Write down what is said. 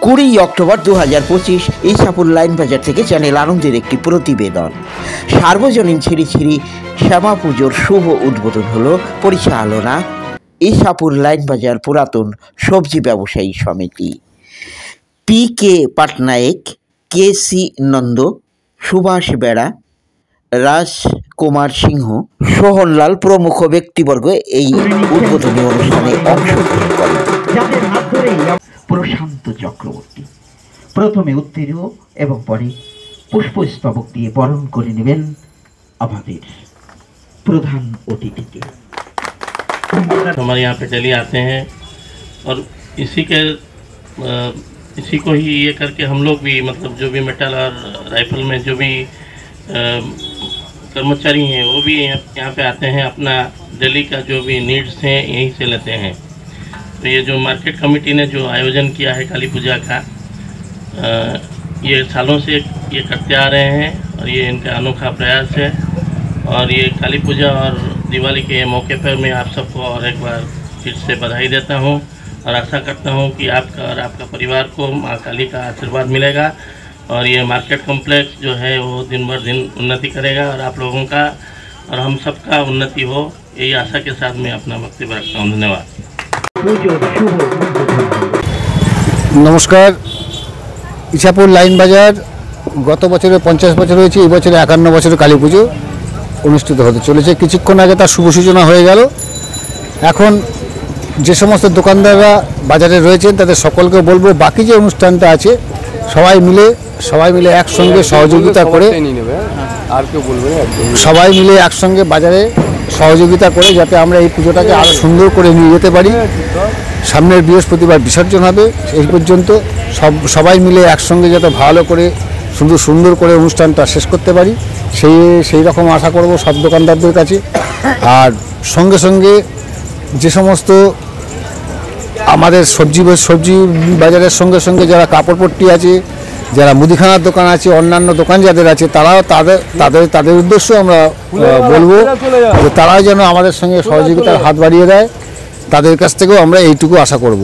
20 October 2025 Ichapur line বাজার থেকে channel আনন্দের একটি প্রতিবেদন। সার্বজনীন ছিরি ছিরি শ্যামা পুজোর শুভ উদ্বোধন হলো পরিচালনা ইছাপুর লাইন বাজার পুরাতন সবজি ব্যবসায়ী সমিতি। পি.কে. পাটনায়েক, কে.সি. নন্দ, সুভাষ বেড়া, রাজকুমার সিংহ, সোহনলাল প্রমুখ ব্যক্তিবর্গ এই উদ্বোধনী অনুষ্ঠানে অংশগ্রহণ করেন। প্রশান্ত চক্রবর্তী প্রথমে উত্তীর্ণ এবং পরে পুষ্পস্তবক দিয়ে বরণ করে নেবেন আমাদের प्रधान अतिथि के। हमारे यहाँ पे चली आते हैं और इसी को ही ये करके हम लोग भी मतलब जो भी मेटल और राइफल में जो भी कर्मचारी हैं वो भी यहाँ पे आते हैं, अपना दिल्ली का जो भी नीड्स हैं यहीं से लेते हैं। तो ये जो मार्केट कमेटी ने जो आयोजन किया है काली पूजा का, ये सालों से ये करते आ रहे हैं और ये इनका अनोखा प्रयास है। और ये काली पूजा और दिवाली के मौके पर मैं आप सबको और एक बार फिर से बधाई देता हूँ और आशा करता हूँ कि आपका और आपका परिवार को माँ काली का आशीर्वाद मिलेगा और ये मार्केट कॉम्प्लेक्स जो है वो दिन बर दिन उन्नति करेगा और आप लोगों का और हम सबका उन्नति हो, यही आशा के साथ मैं अपना वक्तव्य रखता हूँ। धन्यवाद। नमस्कार। इछापुर लाइन बाजार गत बचरे 50 बचर हो, बचरे 51 बचर काली पुजो अनुष्ठित होते चले। किछुक्षण आगे तार शुभ सूचना हो गल। এখন যে সমস্ত দোকানদাররা বাজারে রয়েছেন তাদের সকলকে বলবো বাকি যে অনুষ্ঠানটা আছে সবাই মিলে একসঙ্গে সহযোগিতা করে একসঙ্গে বাজারে সহযোগিতা করে যাতে আমরা এই পুজোটাকে আরো সুন্দর করে নিয়ে যেতে পারি। সামনের বৃহস্পতিবার বিসর্জন হবে, এই পর্যন্ত সবাই মিলে একসঙ্গে যাতে ভালো করে সুন্দর করে অনুষ্ঠানটা শেষ করতে পারি সেই রকম আশা করব সব দোকানদারদের কাছে। আর সঙ্গে যে সমস্ত আমাদের সবজি বাজারের সঙ্গে যারা কাপড়পট্টি আছে, যারা মুদিখানার দোকান আছে, অন্যান্য দোকান যাদের আছে তারাও তাদের উদ্দেশ্য আমরা বলবো যে তারাও যেন আমাদের সঙ্গে সহযোগিতার হাত বাড়িয়ে দেয়, তাদের কাছ থেকেও আমরা এইটুকু আশা করব।